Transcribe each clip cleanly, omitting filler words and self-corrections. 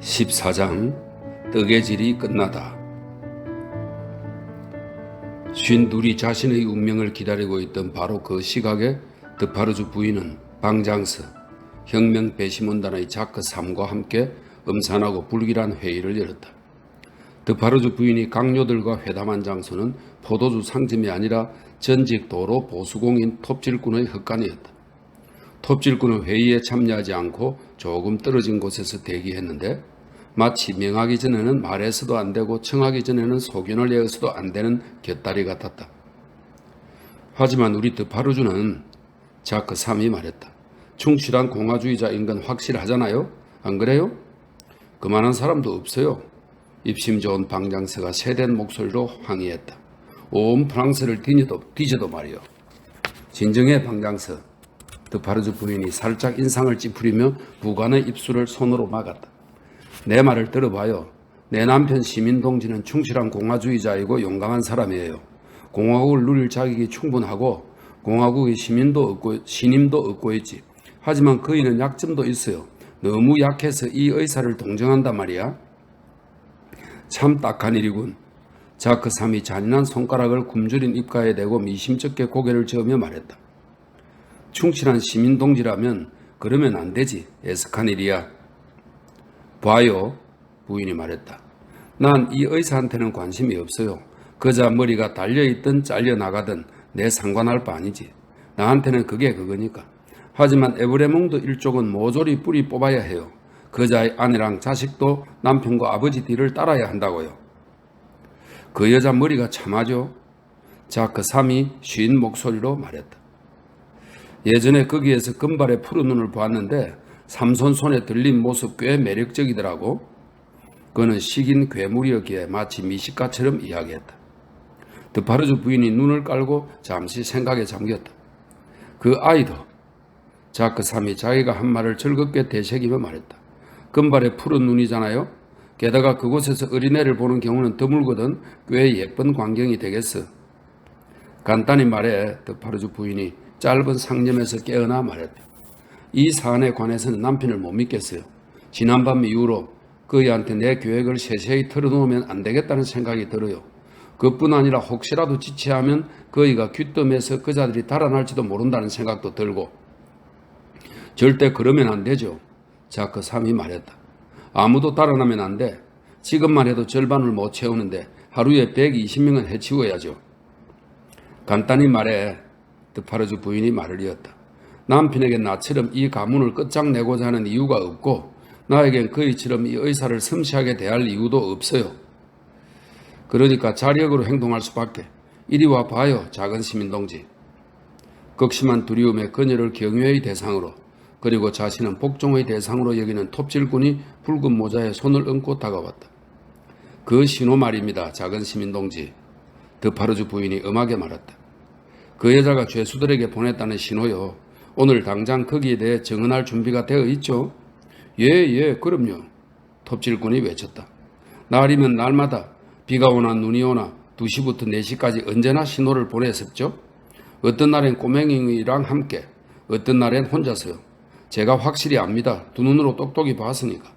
14장 뜨개질이 끝나다. 쉰둘이 자신의 운명을 기다리고 있던 바로 그 시각에 드파르주 부인은 방장스, 혁명 배심원단의 자크 3과 함께 음산하고 불길한 회의를 열었다. 드파르주 부인이 강요들과 회담한 장소는 포도주 상점이 아니라 전직 도로 보수공인 톱질꾼의 헛간이었다. 톱질꾼은 회의에 참여하지 않고 조금 떨어진 곳에서 대기했는데 마치 명하기 전에는 말해서도 안 되고 청하기 전에는 소견을 내어서도 안 되는 곁다리 같았다. 하지만 우리 드파르주는 자크 3이 말했다. 충실한 공화주의자인 건 확실하잖아요? 안 그래요? 그만한 사람도 없어요. 입심 좋은 방장스가 세된 목소리로 항의했다. 온 프랑스를 뒤져도 말이요. 진정해 방장스. 드파르주 부인이 살짝 인상을 찌푸리며 부관의 입술을 손으로 막았다. 내 말을 들어봐요. 내 남편 시민동지는 충실한 공화주의자이고 용감한 사람이에요. 공화국을 누릴 자격이 충분하고 공화국의 신임도 얻고 있지. 하지만 그이는 약점도 있어요. 너무 약해서 이 의사를 동정한단 말이야. 참 딱한 일이군. 자크 3이 잔인한 손가락을 굶주린 입가에 대고 미심쩍게 고개를 저으며 말했다. 충실한 시민동지라면 그러면 안 되지. 애석한 일이야. 봐요. 부인이 말했다. 난 이 의사한테는 관심이 없어요. 그자 머리가 달려있든 잘려나가든 내 상관할 바 아니지. 나한테는 그게 그거니까. 하지만 에브레몽드 일족은 모조리 뿌리 뽑아야 해요. 그자의 아내랑 자식도 남편과 아버지 뒤를 따라야 한다고요. 그 여자 머리가 참하죠. 자크 3이 쉰 목소리로 말했다. 예전에 거기에서 금발의 푸른 눈을 보았는데 삼손 손에 들린 모습 꽤 매력적이더라고. 그는 식인 괴물이었기에 마치 미식가처럼 이야기했다. 드파르주 부인이 눈을 깔고 잠시 생각에 잠겼다. 그 아이도. 자크 3이 자기가 한 말을 즐겁게 되새기며 말했다. 금발의 푸른 눈이잖아요. 게다가 그곳에서 어린애를 보는 경우는 드물거든 꽤 예쁜 광경이 되겠어. 간단히 말해 드파르주 부인이 짧은 상념에서 깨어나 말했다. 이 사안에 관해서는 남편을 못 믿겠어요. 지난밤 이후로 그이한테 내 계획을 세세히 털어놓으면 안 되겠다는 생각이 들어요. 그뿐 아니라 혹시라도 지체하면 그이가 귀뜸해서 그자들이 달아날지도 모른다는 생각도 들고. 절대 그러면 안 되죠. 자크 3이 말했다. 아무도 달아나면 안 돼. 지금만 해도 절반을 못 채우는데 하루에 120명은 해치워야죠. 간단히 말해 드파르주 부인이 말을 이었다. 남편에게 나처럼 이 가문을 끝장내고자 하는 이유가 없고 나에겐 그이처럼 이 의사를 섬세하게 대할 이유도 없어요. 그러니까 자력으로 행동할 수밖에. 이리 와 봐요 작은 시민동지. 극심한 두려움에 그녀를 경외의 대상으로 그리고 자신은 복종의 대상으로 여기는 톱질꾼이 붉은 모자에 손을 얹고 다가왔다. 그 신호 말입니다 작은 시민동지. 드파르주 부인이 엄하게 말했다. 그 여자가 죄수들에게 보냈다는 신호요. 오늘 당장 거기에 대해 증언할 준비가 되어 있죠? 예, 그럼요. 톱질꾼이 외쳤다. 날이면 날마다 비가 오나 눈이 오나 2시부터 4시까지 언제나 신호를 보냈었죠? 어떤 날엔 꼬맹이랑 함께, 어떤 날엔 혼자서요. 제가 확실히 압니다. 두 눈으로 똑똑히 봤으니까.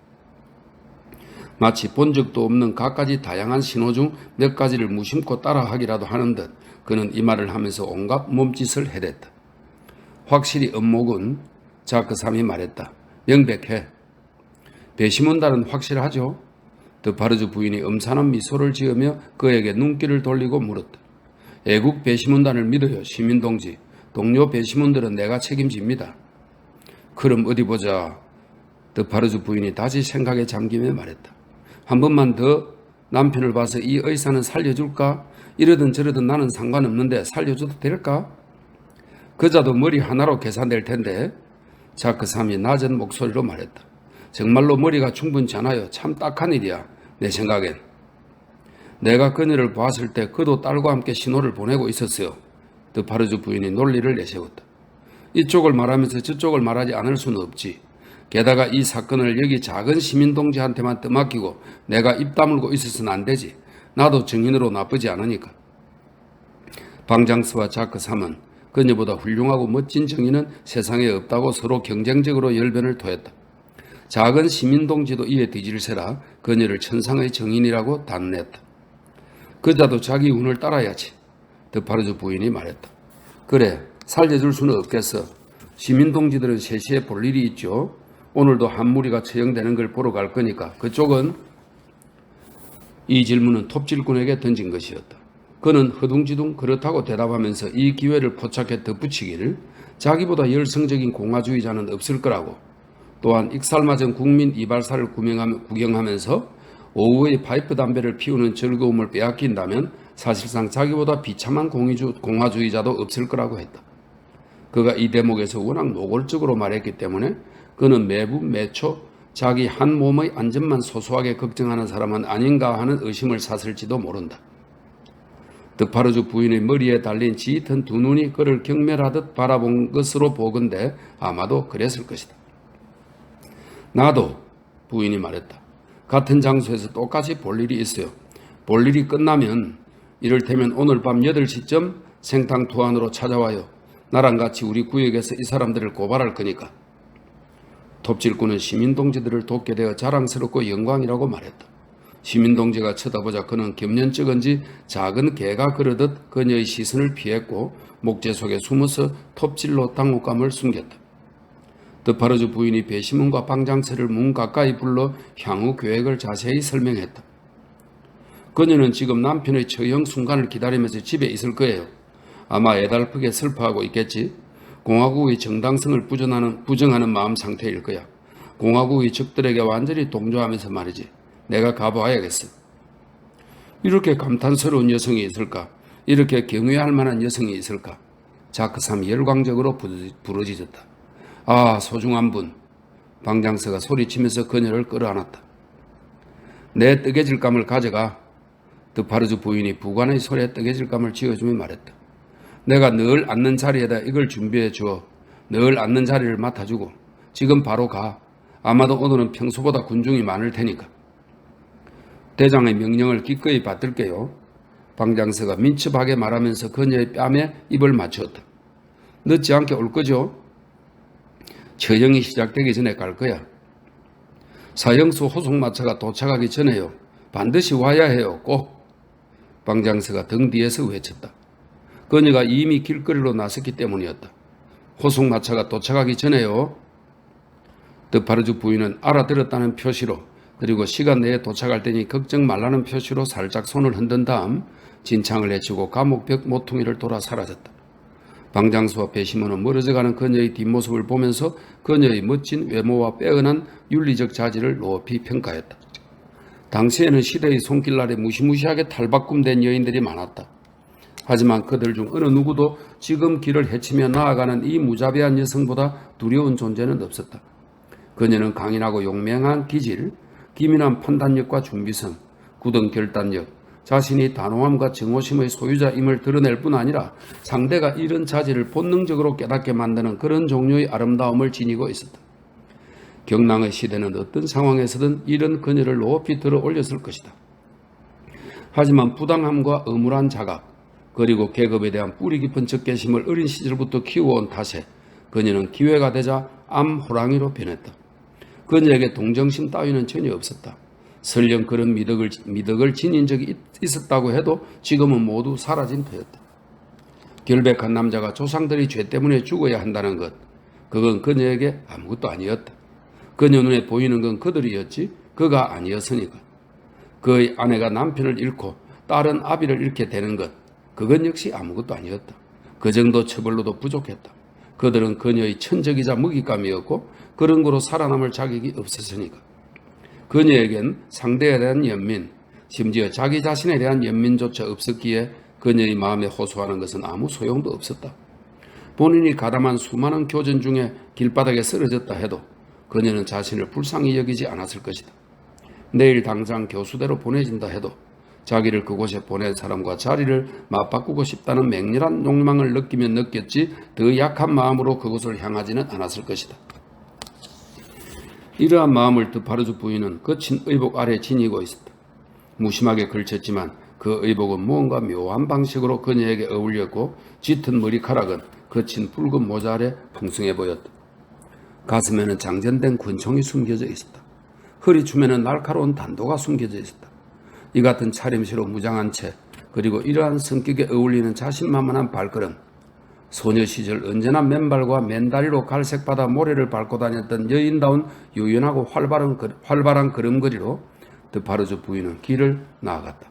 마치 본 적도 없는 갖가지 다양한 신호 중 몇 가지를 무심코 따라하기라도 하는 듯 그는 이 말을 하면서 온갖 몸짓을 해댔다. 확실히 음목은 자크 3이 말했다. 명백해. 배심원단은 확실하죠? 드파르주 부인이 음산한 미소를 지으며 그에게 눈길을 돌리고 물었다. 애국 배심원단을 믿어요 시민동지. 동료 배심원들은 내가 책임집니다. 그럼 어디 보자. 드파르주 부인이 다시 생각에 잠기며 말했다. 한 번만 더 남편을 봐서 이 의사는 살려줄까? 이러든 저러든 나는 상관없는데 살려줘도 될까? 그자도 머리 하나로 계산될 텐데. 자크 3이 낮은 목소리로 말했다. 정말로 머리가 충분치 않아요. 참 딱한 일이야. 내 생각엔. 내가 그녀를 보았을 때 그도 딸과 함께 신호를 보내고 있었어요. 드파르주 부인이 논리를 내세웠다. 이쪽을 말하면서 저쪽을 말하지 않을 수는 없지. 게다가 이 사건을 여기 작은 시민동지한테만 떠맡기고 내가 입 다물고 있어서는 안 되지. 나도 증인으로 나쁘지 않으니까. 방장스와 자크 3은 그녀보다 훌륭하고 멋진 증인은 세상에 없다고 서로 경쟁적으로 열변을 토했다. 작은 시민동지도 이에 뒤질세라 그녀를 천상의 정인이라고 단언했다. 그자도 자기 운을 따라야지. 드파르주 부인이 말했다. 그래, 살려줄 수는 없겠어. 시민동지들은 3시에 볼 일이 있죠. 오늘도 한 무리가 처형되는 걸 보러 갈 거니까. 그쪽은 이 질문은 톱질꾼에게 던진 것이었다. 그는 허둥지둥 그렇다고 대답하면서 이 기회를 포착해 덧붙이기를 자기보다 열성적인 공화주의자는 없을 거라고, 또한 익살맞은 국민 이발사를 구경하면서 오후에 파이프 담배를 피우는 즐거움을 빼앗긴다면 사실상 자기보다 비참한 공화주의자도 없을 거라고 했다. 그가 이 대목에서 워낙 노골적으로 말했기 때문에 그는 매부 매초 자기 한 몸의 안전만 소소하게 걱정하는 사람은 아닌가 하는 의심을 샀을지도 모른다. 드파르주 부인의 머리에 달린 짙은 두 눈이 그를 경멸하듯 바라본 것으로 보건대 아마도 그랬을 것이다. 나도, 부인이 말했다. 같은 장소에서 똑같이 볼 일이 있어요. 볼 일이 끝나면 이를테면 오늘 밤 8시쯤 생탕투안으로 찾아와요. 나랑 같이 우리 구역에서 이 사람들을 고발할 거니까. 톱질꾼은 시민동지들을 돕게 되어 자랑스럽고 영광이라고 말했다. 시민동지가 쳐다보자 그는 겸연쩍은지 작은 개가 그러듯 그녀의 시선을 피했고 목재 속에 숨어서 톱질로 당혹감을 숨겼다. 드파르주 부인이 배시문과 방장세를 문 가까이 불러 향후 계획을 자세히 설명했다. 그녀는 지금 남편의 처형 순간을 기다리면서 집에 있을 거예요. 아마 애달프게 슬퍼하고 있겠지. 공화국의 정당성을 부정하는 마음 상태일 거야. 공화국의 적들에게 완전히 동조하면서 말이지. 내가 가봐야겠어. 이렇게 감탄스러운 여성이 있을까? 이렇게 경외할 만한 여성이 있을까? 자크삼이 열광적으로 부르짖었다. 아, 소중한 분. 방장서가 소리치면서 그녀를 끌어안았다. 내 뜨개질감을 가져가. 드파르주 부인이 부관의 손에 뜨개질감을 쥐어주며 말했다. 내가 늘 앉는 자리에다 이걸 준비해 주어. 늘 앉는 자리를 맡아주고. 지금 바로 가. 아마도 오늘은 평소보다 군중이 많을 테니까. 대장의 명령을 기꺼이 받들게요. 방장서가 민첩하게 말하면서 그녀의 뺨에 입을 맞추었다. 늦지 않게 올 거죠? 처형이 시작되기 전에 갈 거야. 사형수 호송마차가 도착하기 전에요. 반드시 와야 해요. 꼭. 방장서가 등 뒤에서 외쳤다. 그녀가 이미 길거리로 나섰기 때문이었다. 호송마차가 도착하기 전에요. 드파르주 부인은 알아들었다는 표시로, 그리고 시간 내에 도착할 테니 걱정 말라는 표시로 살짝 손을 흔든 다음 진창을 헤치고 감옥벽 모퉁이를 돌아 사라졌다. 방장수와 배시문은 멀어져가는 그녀의 뒷모습을 보면서 그녀의 멋진 외모와 빼어난 윤리적 자질을 높이 평가했다. 당시에는 시대의 손길 아래 무시무시하게 탈바꿈된 여인들이 많았다. 하지만 그들 중 어느 누구도 지금 길을 헤치며 나아가는 이 무자비한 여성보다 두려운 존재는 없었다. 그녀는 강인하고 용맹한 기질, 기민한 판단력과 준비성, 굳은 결단력, 자신이 단호함과 정오심의 소유자임을 드러낼 뿐 아니라 상대가 이런 자질을 본능적으로 깨닫게 만드는 그런 종류의 아름다움을 지니고 있었다. 경랑의 시대는 어떤 상황에서든 이런 그녀를 높이 들어 올렸을 것이다. 하지만 부당함과 엄울한 자각, 그리고 계급에 대한 뿌리 깊은 적개심을 어린 시절부터 키워온 탓에 그녀는 기회가 되자 암호랑이로 변했다. 그녀에게 동정심 따위는 전혀 없었다. 설령 그런 미덕을 지닌 적이 있었다고 해도 지금은 모두 사라진 터였다. 결백한 남자가 조상들의 죄 때문에 죽어야 한다는 것, 그건 그녀에게 아무것도 아니었다. 그녀 눈에 보이는 건 그들이었지 그가 아니었으니까. 그의 아내가 남편을 잃고 딸은 아비를 잃게 되는 것, 그건 역시 아무것도 아니었다. 그 정도 처벌로도 부족했다. 그들은 그녀의 천적이자 먹잇감이었고 그런 거로 살아남을 자격이 없었으니까. 그녀에겐 상대에 대한 연민, 심지어 자기 자신에 대한 연민조차 없었기에 그녀의 마음에 호소하는 것은 아무 소용도 없었다. 본인이 가담한 수많은 교전 중에 길바닥에 쓰러졌다 해도 그녀는 자신을 불쌍히 여기지 않았을 것이다. 내일 당장 교수대로 보내진다 해도 자기를 그곳에 보낸 사람과 자리를 맞바꾸고 싶다는 맹렬한 욕망을 느끼면 느꼈지 더 약한 마음으로 그곳을 향하지는 않았을 것이다. 이러한 마음을 드파르주 부인은 거친 의복 아래 지니고 있었다. 무심하게 걸쳤지만 그 의복은 무언가 묘한 방식으로 그녀에게 어울렸고 짙은 머리카락은 거친 붉은 모자 아래 풍성해 보였다. 가슴에는 장전된 권총이 숨겨져 있었다. 허리춤에는 날카로운 단도가 숨겨져 있었다. 이 같은 차림새로 무장한 채 그리고 이러한 성격에 어울리는 자신만만한 발걸음, 소녀 시절 언제나 맨발과 맨다리로 갈색 바다 모래를 밟고 다녔던 여인다운 유연하고 활발한 걸음걸이로 드파르주 부인은 길을 나아갔다.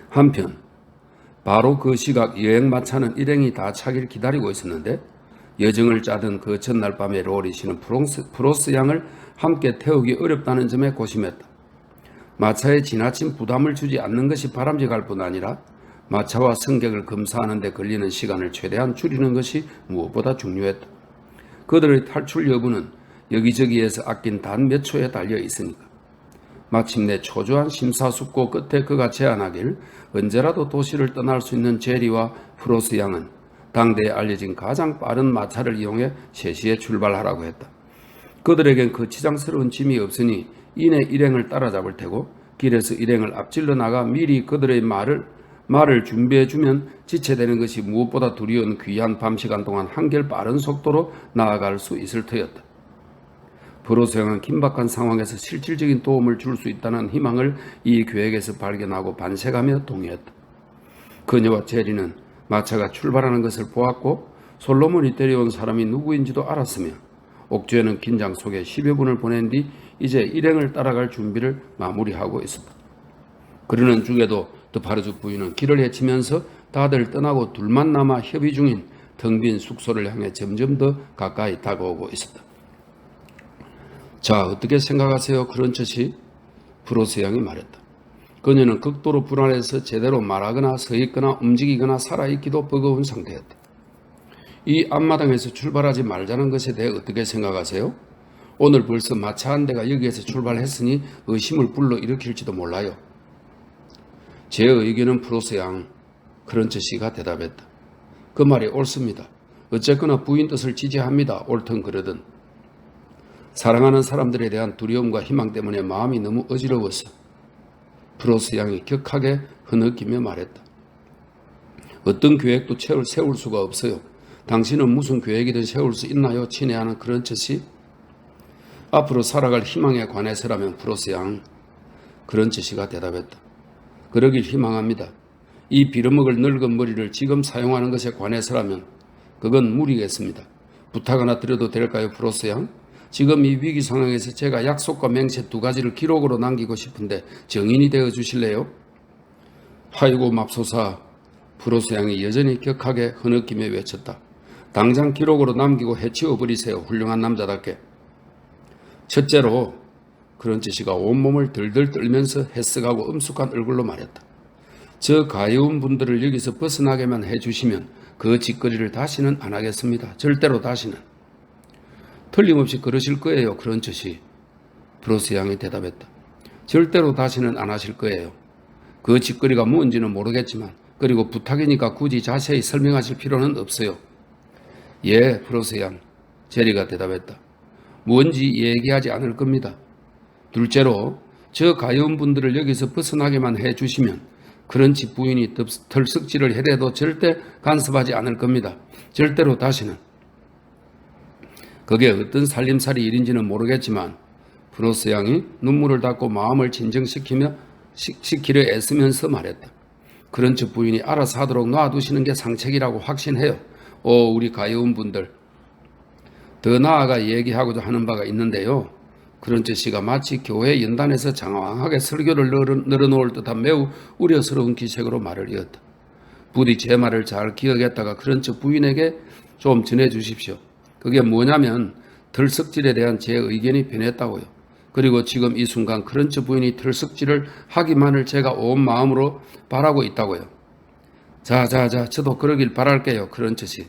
한편 바로 그 시각 여행마차는 일행이 다 차길 기다리고 있었는데 여정을 짜던 그 전날 밤에 로리 씨는 프로스 양을 함께 태우기 어렵다는 점에 고심했다. 마차에 지나친 부담을 주지 않는 것이 바람직할 뿐 아니라 마차와 승객을 검사하는 데 걸리는 시간을 최대한 줄이는 것이 무엇보다 중요했다. 그들의 탈출 여부는 여기저기에서 아낀 단 몇 초에 달려 있으니까. 마침내 초조한 심사숙고 끝에 그가 제안하길 언제라도 도시를 떠날 수 있는 제리와 프로스 양은 당대에 알려진 가장 빠른 마차를 이용해 3시에 출발하라고 했다. 그들에겐 거치장스러운 짐이 없으니 이내 일행을 따라잡을 테고 길에서 일행을 앞질러 나가 미리 그들의 말을 준비해주면 지체되는 것이 무엇보다 두려운 귀한 밤시간 동안 한결 빠른 속도로 나아갈 수 있을 터였다. 프로스 양은 긴박한 상황에서 실질적인 도움을 줄 수 있다는 희망을 이 계획에서 발견하고 반색하며 동의했다. 그녀와 제리는 마차가 출발하는 것을 보았고 솔로몬이 데려온 사람이 누구인지도 알았으며 옥주에는 긴장 속에 10여 분을 보낸 뒤 이제 일행을 따라갈 준비를 마무리하고 있었다. 그러는 중에도 드파르주 부인은 길을 헤치면서 다들 떠나고 둘만 남아 협의 중인 텅 빈 숙소를 향해 점점 더 가까이 다가오고 있었다. 자, 어떻게 생각하세요? 그런 듯이 프로스 양이 말했다. 그녀는 극도로 불안해서 제대로 말하거나 서 있거나 움직이거나 살아있기도 버거운 상태였다. 이 앞마당에서 출발하지 말자는 것에 대해 어떻게 생각하세요? 오늘 벌써 마차 한 대가 여기에서 출발했으니 의심을 불러일으킬지도 몰라요. 제 의견은 프로스 양, 크런처씨가 대답했다. 그 말이 옳습니다. 어쨌거나 부인 뜻을 지지합니다. 옳든 그러든. 사랑하는 사람들에 대한 두려움과 희망 때문에 마음이 너무 어지러워서 프로스 양이 격하게 흐느끼며 말했다. 어떤 계획도 세울 수가 없어요. 당신은 무슨 계획이든 세울 수 있나요? 친애하는 크런처씨? 앞으로 살아갈 희망에 관해서라면 프로스 양, 크런처씨가 대답했다. 그러길 희망합니다. 이 빌어먹을 늙은 머리를 지금 사용하는 것에 관해서라면 그건 무리겠습니다. 부탁 하나 드려도 될까요, 프로스 양? 지금 이 위기 상황에서 제가 약속과 맹세 2가지를 기록으로 남기고 싶은데 정인이 되어 주실래요? 아이고 맙소사. 프로스 양이 여전히 격하게 흐느끼며 외쳤다. 당장 기록으로 남기고 해치워버리세요. 훌륭한 남자답게. 첫째로 크런처씨가 온몸을 들들 떨면서 해석하고 엄숙한 얼굴로 말했다. 저 가여운 분들을 여기서 벗어나게만 해주시면 그 짓거리를 다시는 안 하겠습니다. 절대로 다시는. 틀림없이 그러실 거예요. 크런처씨. 프로스 양이 대답했다. 절대로 다시는 안 하실 거예요. 그 짓거리가 뭔지는 모르겠지만 그리고 부탁이니까 굳이 자세히 설명하실 필요는 없어요. 예, 프로스 양. 제리가 대답했다. 뭔지 얘기하지 않을 겁니다. 둘째로 저 가여운 분들을 여기서 벗어나게만 해주시면 크런치 부인이 털썩질을 해대도 절대 간섭하지 않을 겁니다. 절대로 다시는. 그게 어떤 살림살이 일인지는 모르겠지만 프로스 양이 눈물을 닦고 마음을 진정시키려 애쓰면서 말했다. 크런치 부인이 알아서 하도록 놔두시는 게 상책이라고 확신해요. 우리 가여운 분들. 더 나아가 얘기하고자 하는 바가 있는데요. 크런처씨가 마치 교회 연단에서 장황하게 설교를 늘어놓을 듯한 매우 우려스러운 기색으로 말을 이었다. 부디 제 말을 잘 기억했다가 크런처 부인에게 좀 전해주십시오. 그게 뭐냐면 털썩질에 대한 제 의견이 변했다고요. 그리고 지금 이 순간 크런처 부인이 털썩질을 하기만을 제가 온 마음으로 바라고 있다고요. 자, 저도 그러길 바랄게요. 크런처씨.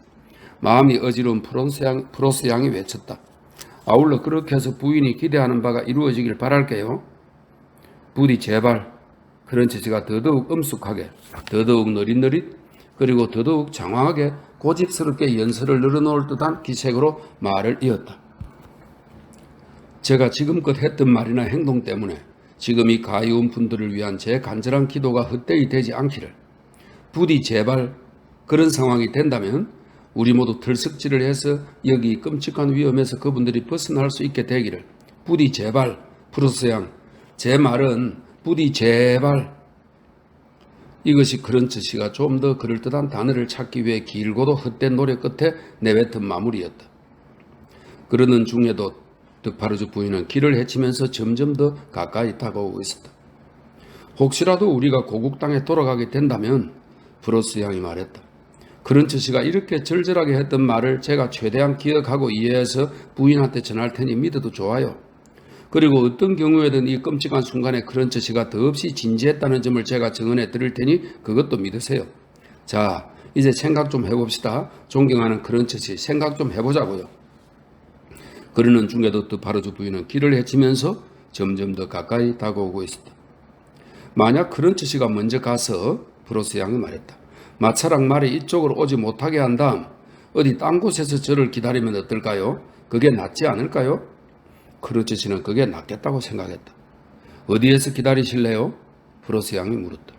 마음이 어지러운 프로스 양이 외쳤다. 아울러 그렇게 해서 부인이 기대하는 바가 이루어지길 바랄게요. 부디 제발. 크런처씨가 더더욱 엄숙하게, 더더욱 느릿느릿, 그리고 더더욱 장황하게 고집스럽게 연설을 늘어놓을 듯한 기색으로 말을 이었다. 제가 지금껏 했던 말이나 행동 때문에 지금 이 가여운 분들을 위한 제 간절한 기도가 헛되이 되지 않기를 부디 제발 그런 상황이 된다면 우리 모두 들썩질을 해서 여기 끔찍한 위험에서 그분들이 벗어날 수 있게 되기를 부디 제발. 프로스 양, 제 말은 부디 제발. 이것이 크런츠 씨가 좀 더 그럴듯한 단어를 찾기 위해 길고도 헛된 노력 끝에 내뱉은 마무리였다. 그러는 중에도 드파르주 부인은 길을 헤치면서 점점 더 가까이 다가오고 있었다. 혹시라도 우리가 고국 땅에 돌아가게 된다면, 프로스 양이 말했다. 크런츠 씨가 이렇게 절절하게 했던 말을 제가 최대한 기억하고 이해해서 부인한테 전할 테니 믿어도 좋아요. 그리고 어떤 경우에든 이 끔찍한 순간에 크런츠 씨가 더없이 진지했다는 점을 제가 증언해 드릴 테니 그것도 믿으세요. 자, 이제 생각 좀 해봅시다. 존경하는 크런츠 씨, 생각 좀 해보자고요. 그러는 중에도 드파르주 부인은 길을 헤치면서 점점 더 가까이 다가오고 있었다. 만약 크런츠 씨가 먼저 가서, 프로스 양이 말했다. 마차랑 말이 이쪽으로 오지 못하게 한 다음 어디 딴 곳에서 저를 기다리면 어떨까요? 그게 낫지 않을까요? 크런츠 씨는 그게 낫겠다고 생각했다. 어디에서 기다리실래요? 프로스 양이 물었다.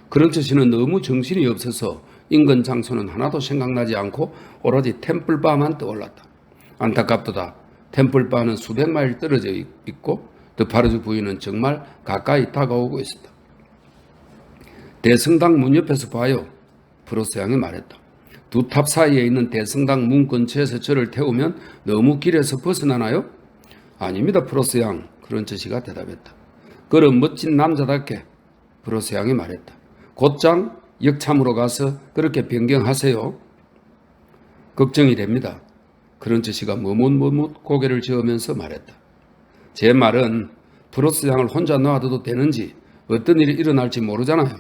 크런츠 씨는 너무 정신이 없어서 인근 장소는 하나도 생각나지 않고 오로지 템플바만 떠올랐다. 안타깝도다. 템플바는 수백 마일 떨어져 있고 드파르주 부인은 정말 가까이 다가오고 있었다. 대성당 문 옆에서 봐요. 프로스 양이 말했다. 두 탑 사이에 있는 대성당 문 근처에서 저를 태우면 너무 길에서 벗어나나요? 아닙니다, 프로스 양. 크런츠 씨가 대답했다. 그런 멋진 남자답게, 프로스 양이 말했다. 곧장 역참으로 가서 그렇게 변경하세요. 걱정이 됩니다. 크런츠 씨가 머뭇머뭇 고개를 저으면서 말했다. 제 말은 프로스 양을 혼자 놔둬도 되는지 어떤 일이 일어날지 모르잖아요.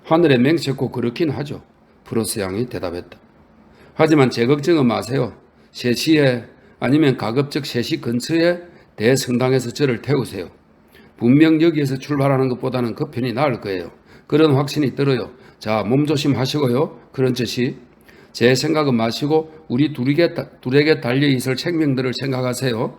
하늘에 맹세코 그렇긴 하죠. 프로스 양이 대답했다. 하지만 제 걱정은 마세요. 3시에 아니면 가급적 3시 근처에 대성당에서 저를 태우세요. 분명 여기에서 출발하는 것보다는 그 편이 나을 거예요. 그런 확신이 들어요. 자, 몸조심하시고요. 크런츠 씨. 제 생각은 마시고 우리 둘에게 달려있을 생명들을 생각하세요.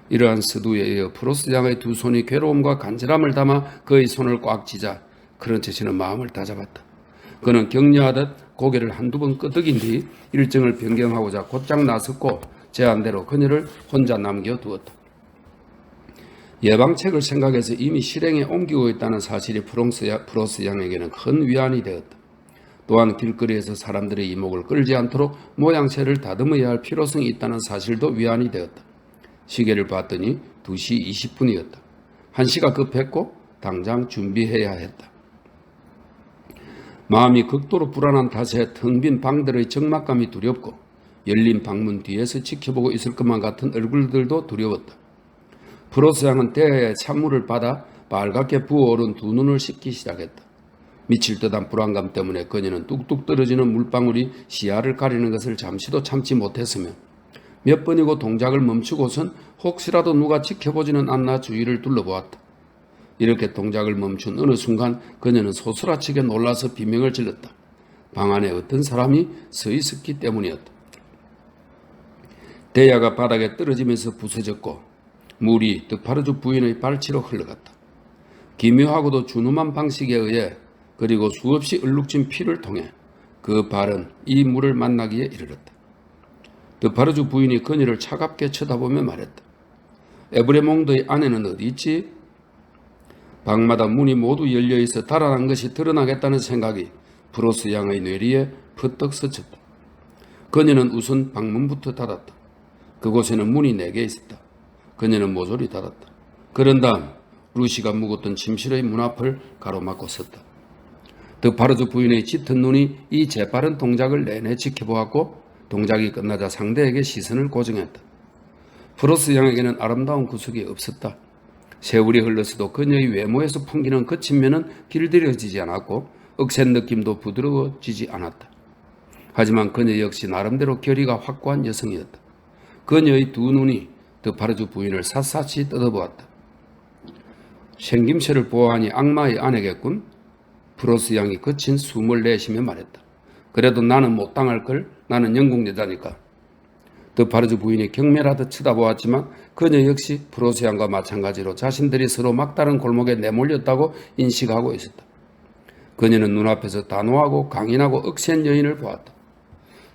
이러한 서두에 이어 프로스 양의 두 손이 괴로움과 간절함을 담아 그의 손을 꽉 쥐자 크런츠 씨는 마음을 다잡았다. 그는 격려하듯 고개를 한두 번 끄덕인 뒤 일정을 변경하고자 곧장 나섰고 제안대로 그녀를 혼자 남겨두었다. 예방책을 생각해서 이미 실행에 옮기고 있다는 사실이 프로스 양에게는 큰 위안이 되었다. 또한 길거리에서 사람들의 이목을 끌지 않도록 모양새를 다듬어야 할 필요성이 있다는 사실도 위안이 되었다. 시계를 봤더니 2시 20분이었다. 1시가 급했고 당장 준비해야 했다. 마음이 극도로 불안한 탓에 텅 빈 방들의 적막감이 두렵고 열린 방문 뒤에서 지켜보고 있을 것만 같은 얼굴들도 두려웠다. 프로스 양은 대야에 찬물을 받아 빨갛게 부어오른 두 눈을 씻기 시작했다. 미칠 듯한 불안감 때문에 그녀는 뚝뚝 떨어지는 물방울이 시야를 가리는 것을 잠시도 참지 못했으며 몇 번이고 동작을 멈추고선 혹시라도 누가 지켜보지는 않나 주위를 둘러보았다. 이렇게 동작을 멈춘 어느 순간 그녀는 소스라치게 놀라서 비명을 질렀다. 방 안에 어떤 사람이 서 있었기 때문이었다. 대야가 바닥에 떨어지면서 부서졌고 물이 드파르주 부인의 발치로 흘러갔다. 기묘하고도 준엄한 방식에 의해 그리고 수없이 얼룩진 피를 통해 그 발은 이 물을 만나기에 이르렀다. 드파르주 부인이 그녀를 차갑게 쳐다보며 말했다. 에브레몽드의 아내는 어디 있지? 방마다 문이 모두 열려있어 달아난 것이 드러나겠다는 생각이 프로스 양의 뇌리에 퍼뜩 스쳤다. 그녀는 우선 방문부터 닫았다. 그곳에는 문이 4개 있었다. 그녀는 모조리 닫았다. 그런 다음 루시가 묵었던 침실의 문 앞을 가로막고 섰다. 드파르주 부인의 짙은 눈이 이 재빠른 동작을 내내 지켜보았고 동작이 끝나자 상대에게 시선을 고정했다. 프로스 양에게는 아름다운 구석이 없었다. 세월이 흘렀어도 그녀의 외모에서 풍기는 거친 면은 길들여지지 않았고 억센 느낌도 부드러워지지 않았다. 하지만 그녀 역시 나름대로 결의가 확고한 여성이었다. 그녀의 두 눈이 드파르주 부인을 샅샅이 뜯어보았다. 생김새를 보아하니 악마의 아내겠군. 프로스 양이 거친 숨을 내쉬며 말했다. 그래도 나는 못 당할걸. 나는 영국 여자니까. 드파르주 부인이 경멸하듯 쳐다보았지만 그녀 역시 프로스 양과 마찬가지로 자신들이 서로 막다른 골목에 내몰렸다고 인식하고 있었다. 그녀는 눈앞에서 단호하고 강인하고 억센 여인을 보았다.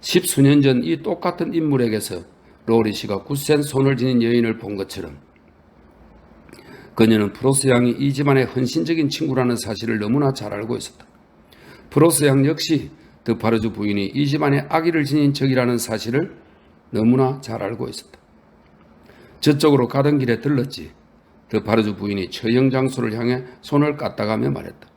10수년 전 이 똑같은 인물에게서 로리 씨가 굳센 손을 지닌 여인을 본 것처럼 그녀는 프로스 양이 이 집안의 헌신적인 친구라는 사실을 너무나 잘 알고 있었다. 프로스 양 역시 드파르주 부인이 이 집안의 아기를 지닌 적이라는 사실을 너무나 잘 알고 있었다. 저쪽으로 가던 길에 들렀지. 드파르주 부인이 처형 장소를 향해 손을 까딱하며 말했다.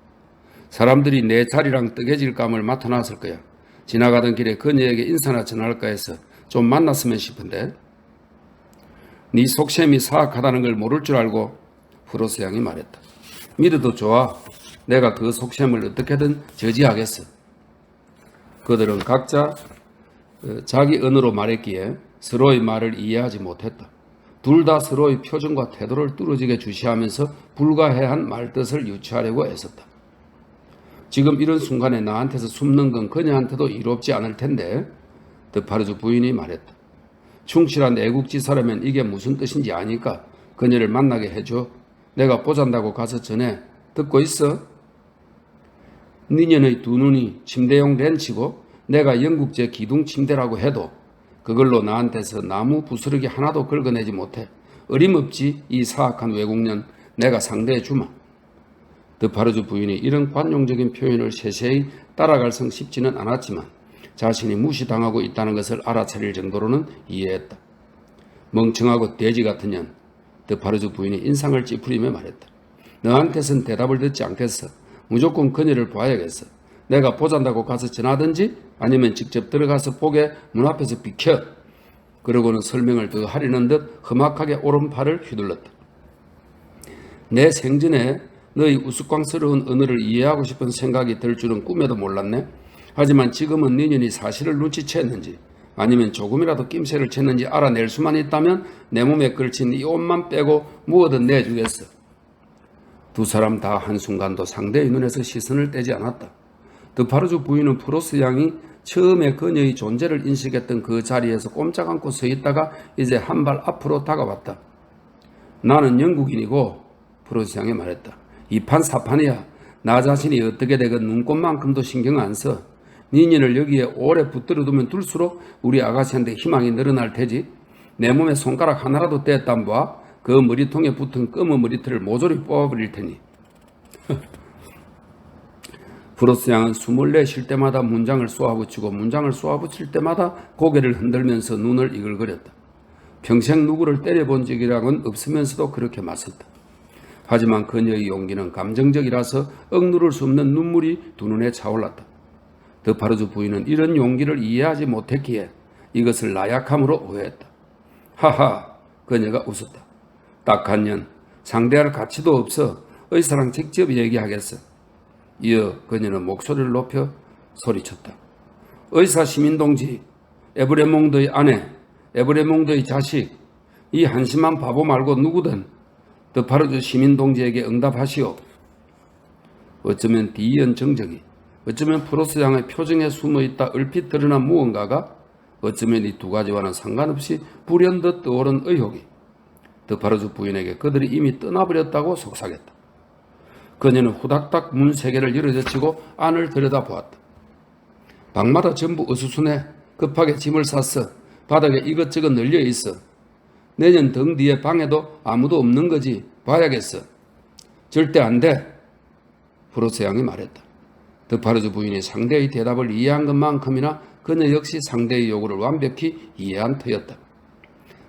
사람들이 내 자리랑 뜨개질 감을 맡아놨을 거야. 지나가던 길에 그녀에게 인사나 전할까 해서 좀 만났으면 싶은데. 네 속셈이 사악하다는 걸 모를 줄 알고 프로스 양이 말했다. 믿어도 좋아. 내가 그 속셈을 어떻게든 저지하겠어. 그들은 각자 자기 언어로 말했기에 서로의 말을 이해하지 못했다. 둘 다 서로의 표정과 태도를 뚫어지게 주시하면서 불가해한 말뜻을 유추하려고 애썼다. 지금 이런 순간에 나한테서 숨는 건 그녀한테도 이롭지 않을 텐데 드파르주 부인이 말했다. 충실한 애국지사라면 이게 무슨 뜻인지 아니까 그녀를 만나게 해줘. 내가 보잔다고 가서 전해. 듣고 있어? 니년의 두 눈이 침대용 렌치고 내가 영국제 기둥 침대라고 해도 그걸로 나한테서 나무 부스러기 하나도 긁어내지 못해. 어림없지 이 사악한 외국년 내가 상대해 주마. 드파르주 부인이 이런 관용적인 표현을 세세히 따라갈 성 쉽지는 않았지만 자신이 무시당하고 있다는 것을 알아차릴 정도로는 이해했다. 멍청하고 돼지 같은 년. 드파르주 부인이 인상을 찌푸리며 말했다. 너한테선 대답을 듣지 않겠어. 무조건 그녀를 봐야겠어. 내가 보잔다고 가서 전하든지 아니면 직접 들어가서 보게 문 앞에서 비켜. 그러고는 설명을 더 하려는 듯 험악하게 오른팔을 휘둘렀다. 내 생전에 너의 우스꽝스러운 언어를 이해하고 싶은 생각이 들 줄은 꿈에도 몰랐네. 하지만 지금은 니년이 사실을 눈치챘는지 아니면 조금이라도 낌새를 챘는지 알아낼 수만 있다면 내 몸에 걸친 이 옷만 빼고 무엇든 내주겠어. 두 사람 다 한순간도 상대의 눈에서 시선을 떼지 않았다. 드파르주 부인은 프로스 양이 처음에 그녀의 존재를 인식했던 그 자리에서 꼼짝 않고 서 있다가 이제 한 발 앞으로 다가왔다. 나는 영국인이고 프로스 양이 말했다. 이판 사판이야. 나 자신이 어떻게 되건 눈꽃만큼도 신경 안 써. 니년을 여기에 오래 붙들어 두면 둘수록 우리 아가씨한테 희망이 늘어날 테지. 내 몸에 손가락 하나라도 떼었단 봐. 그 머리통에 붙은 검은 머리털을 모조리 뽑아버릴 테니. 프로스 양은 숨을 내쉴 때마다 문장을 쏘아붙이고 문장을 쏘아붙일 때마다 고개를 흔들면서 눈을 이글거렸다. 평생 누구를 때려본 적이라고는 없으면서도 그렇게 맞섰다. 하지만 그녀의 용기는 감정적이라서 억누를 수 없는 눈물이 두 눈에 차올랐다. 드파르주 부인은 이런 용기를 이해하지 못했기에 이것을 나약함으로 오해했다. 하하, 그녀가 웃었다. 딱한 년, 상대할 가치도 없어. 의사랑 직접 얘기하겠어. 이어 그녀는 목소리를 높여 소리쳤다. 의사 시민동지, 에브레몽드의 아내, 에브레몽드의 자식, 이 한심한 바보 말고 누구든 드파르주 시민동지에게 응답하시오. 어쩌면 디이언 정적이, 어쩌면 프로스 양의 표정에 숨어있다 얼핏 드러난 무언가가, 어쩌면 이 두 가지와는 상관없이 불현듯 떠오른 의혹이 드파르주 부인에게 그들이 이미 떠나버렸다고 속삭였다. 그녀는 후닥닥 문 세 개를 열어젖히고 안을 들여다보았다. 방마다 전부 어수선해. 급하게 짐을 쌌어. 바닥에 이것저것 널려 있어. 내년 등 뒤에 방에도 아무도 없는 거지. 봐야겠어. 절대 안 돼. 프로스 양이 말했다. 드파르주 부인이 상대의 대답을 이해한 것만큼이나 그녀 역시 상대의 요구를 완벽히 이해한 터였다.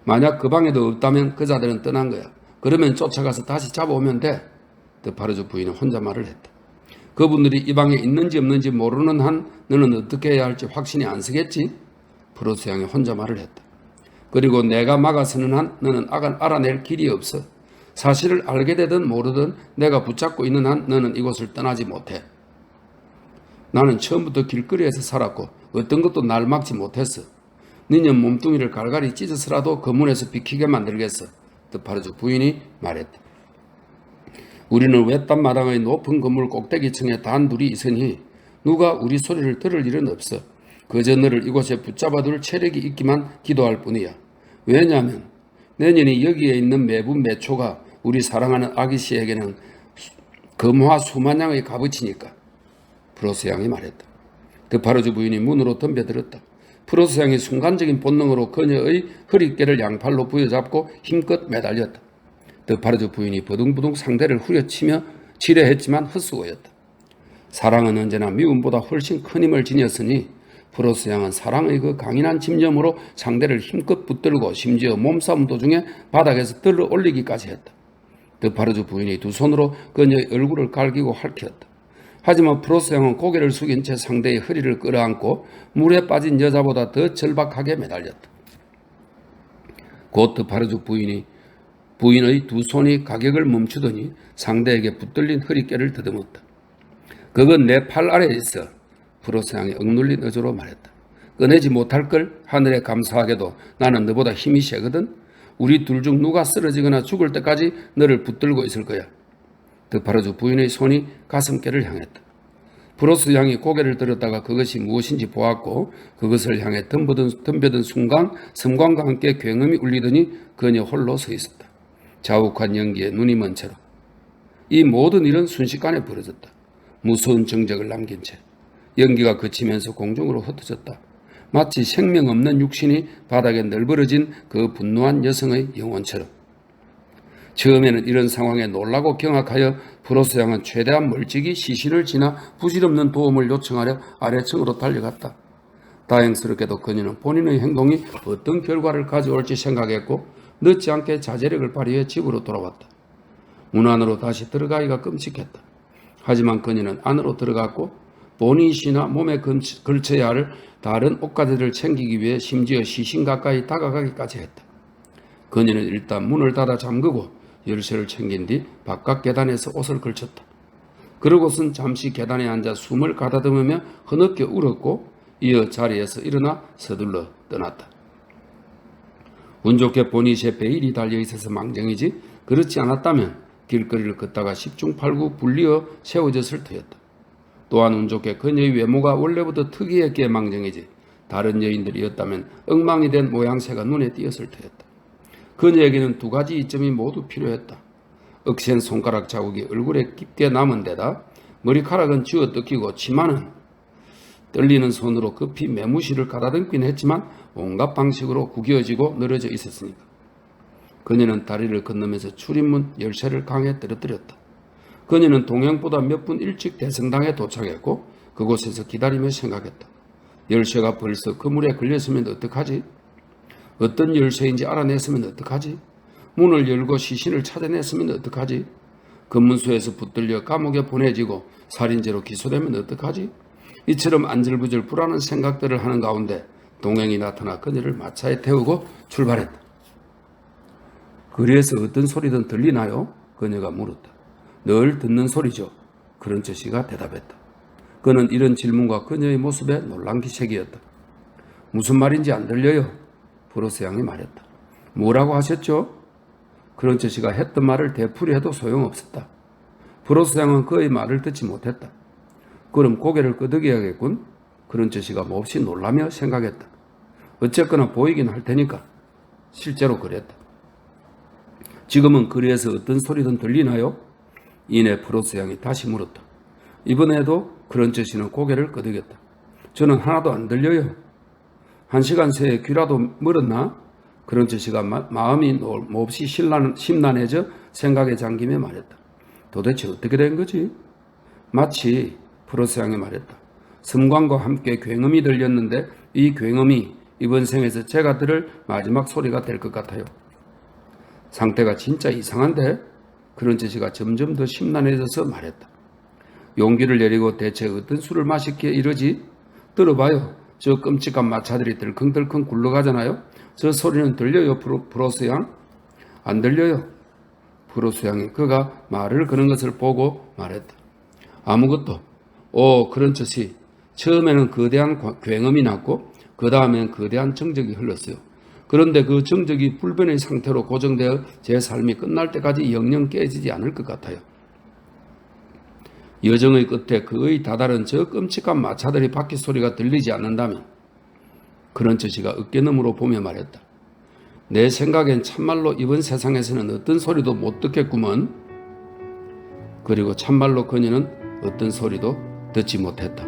만약 그 방에도 없다면 그 자들은 떠난 거야. 그러면 쫓아가서 다시 잡아오면 돼. 드파르주 부인은 혼자 말을 했다. 그분들이 이 방에 있는지 없는지 모르는 한 너는 어떻게 해야 할지 확신이 안 서겠지? 프로스 양이 혼자 말을 했다. 그리고 내가 막아서는 한 너는 알아낼 길이 없어. 사실을 알게 되든 모르든 내가 붙잡고 있는 한 너는 이곳을 떠나지 못해. 나는 처음부터 길거리에서 살았고 어떤 것도 날 막지 못했어. 너년 몸뚱이를 갈갈이 찢어서라도 그 문에서 비키게 만들겠어. 드파르주 부인이 말했다. 우리는 외딴 마당의 높은 건물 꼭대기층에 단둘이 있으니 누가 우리 소리를 들을 일은 없어. 그저 너를 이곳에 붙잡아둘 체력이 있기만 기도할 뿐이야. 왜냐하면 내년이 여기에 있는 매분 매초가 우리 사랑하는 아기씨에게는 금화 수만 양의 값어치니까. 프로스 양이 말했다. 드파르주 부인이 문으로 덤벼들었다. 프로스 양이 순간적인 본능으로 그녀의 허리깨를 양팔로 부여잡고 힘껏 매달렸다. 드파르주 부인이 버둥버둥 상대를 후려치며 지뢰했지만 헛수고였다. 사랑은 언제나 미움보다 훨씬 큰 힘을 지녔으니 프로스 양은 사랑의 그 강인한 집념으로 상대를 힘껏 붙들고 심지어 몸싸움 도중에 바닥에서 들어 올리기까지 했다. 드파르주 부인이 두 손으로 그녀의 얼굴을 갈기고 할퀴었다. 하지만 프로스 양은 고개를 숙인 채 상대의 허리를 끌어안고 물에 빠진 여자보다 더 절박하게 매달렸다. 곧 드파르주 부인의 두 손이 가격을 멈추더니 상대에게 붙들린 허리깨를 더듬었다. 그건 내 팔 아래에 있어. 프로스 양이 억눌린 어조로 말했다. 꺼내지 못할 걸. 하늘에 감사하게도 나는 너보다 힘이 세거든. 우리 둘 중 누가 쓰러지거나 죽을 때까지 너를 붙들고 있을 거야. 드파르주 부인의 손이 가슴께를 향했다. 프로스 양이 고개를 들었다가 그것이 무엇인지 보았고 그것을 향해 덤벼든 순간 섬광과 함께 굉음이 울리더니 그녀 홀로 서 있었다. 자욱한 연기에 눈이 먼 채로. 이 모든 일은 순식간에 벌어졌다. 무서운 정적을 남긴 채 연기가 그치면서 공중으로 흩어졌다. 마치 생명 없는 육신이 바닥에 널브러진 그 분노한 여성의 영혼처럼. 처음에는 이런 상황에 놀라고 경악하여 프로스 양은 최대한 멀찍이 시신을 지나 부질없는 도움을 요청하려 아래층으로 달려갔다. 다행스럽게도 그녀는 본인의 행동이 어떤 결과를 가져올지 생각했고 늦지 않게 자제력을 발휘해 집으로 돌아왔다. 문 안으로 다시 들어가기가 끔찍했다. 하지만 그녀는 안으로 들어갔고 보닛이나 몸에 걸쳐야 할 다른 옷가지를 챙기기 위해 심지어 시신 가까이 다가가기까지 했다. 그녀는 일단 문을 닫아 잠그고 열쇠를 챙긴 뒤 바깥 계단에서 옷을 걸쳤다. 그러고선 잠시 계단에 앉아 숨을 가다듬으며 흐느껴 울었고 이어 자리에서 일어나 서둘러 떠났다. 운 좋게 보닛에 베일이 달려있어서 망정이지 그렇지 않았다면 길거리를 걷다가 10중 8구 불리어 세워졌을 터였다. 또한 운 좋게 그녀의 외모가 원래부터 특이했기에 망정이지 다른 여인들이었다면 엉망이 된 모양새가 눈에 띄었을 터였다. 그녀에게는 두 가지 이점이 모두 필요했다. 억센 손가락 자국이 얼굴에 깊게 남은 데다 머리카락은 쥐어 뜯기고 치마는 떨리는 손으로 급히 매무실을 가다듬긴 했지만 온갖 방식으로 구겨지고 늘어져 있었으니까. 그녀는 다리를 건너면서 출입문 열쇠를 강에 떨어뜨렸다. 그녀는 동행보다 몇 분 일찍 대성당에 도착했고 그곳에서 기다리며 생각했다. 열쇠가 벌써 그물에 걸렸으면 어떡하지? 어떤 열쇠인지 알아냈으면 어떡하지? 문을 열고 시신을 찾아냈으면 어떡하지? 검문소에서 붙들려 감옥에 보내지고 살인죄로 기소되면 어떡하지? 이처럼 안절부절 불안한 생각들을 하는 가운데 동행이 나타나 그녀를 마차에 태우고 출발했다. 거리에서 어떤 소리든 들리나요? 그녀가 물었다. 늘 듣는 소리죠. 크런처 씨가 대답했다. 그는 이런 질문과 그녀의 모습에 놀란 기색이었다. 무슨 말인지 안 들려요? 프로스 양이 말했다. 뭐라고 하셨죠? 크런처 씨가 했던 말을 되풀이해도 소용없었다. 프로스 양은 그의 말을 듣지 못했다. 그럼 고개를 끄덕여야겠군. 크런처 씨가 몹시 놀라며 생각했다. 어쨌거나 보이긴 할 테니까. 실제로 그랬다. 지금은 거리에서 어떤 소리든 들리나요? 이내 프로스 양이 다시 물었다. 이번에도 크런처 씨는 고개를 끄덕였다. 저는 하나도 안 들려요. 1시간 새에 귀라도 멀었나? 크런처 씨가 마음이 몹시 심란해져 생각에 잠기며 말했다. 도대체 어떻게 된 거지? 마치 프로스 양이 말했다. 섬광과 함께 굉음이 들렸는데 이 굉음이 이번 생에서 제가 들을 마지막 소리가 될 것 같아요. 상태가 진짜 이상한데? 크런처 씨가 점점 더 심란해져서 말했다. 용기를 내리고 대체 어떤 술을 마시기에 이러지? 들어봐요. 저 끔찍한 마차들이 덜컹덜컹 굴러가잖아요. 저 소리는 들려요, 프로스 양? 안 들려요. 프로스 양이 그가 말을 거는 것을 보고 말했다. 아무것도. 크런처 씨. 처음에는 거대한 굉음이 났고 그 다음엔 거대한 정적이 흘렀어요. 그런데 그 정적이 불변의 상태로 고정되어 제 삶이 끝날 때까지 영영 깨지지 않을 것 같아요. 여정의 끝에 그의 다다른 저 끔찍한 마차들이 바퀴 소리가 들리지 않는다면 크런처 씨가 어깨너머로 보며 말했다. 내 생각엔 참말로 이번 세상에서는 어떤 소리도 못 듣겠구먼. 그리고 참말로 그녀는 어떤 소리도 듣지 못했다.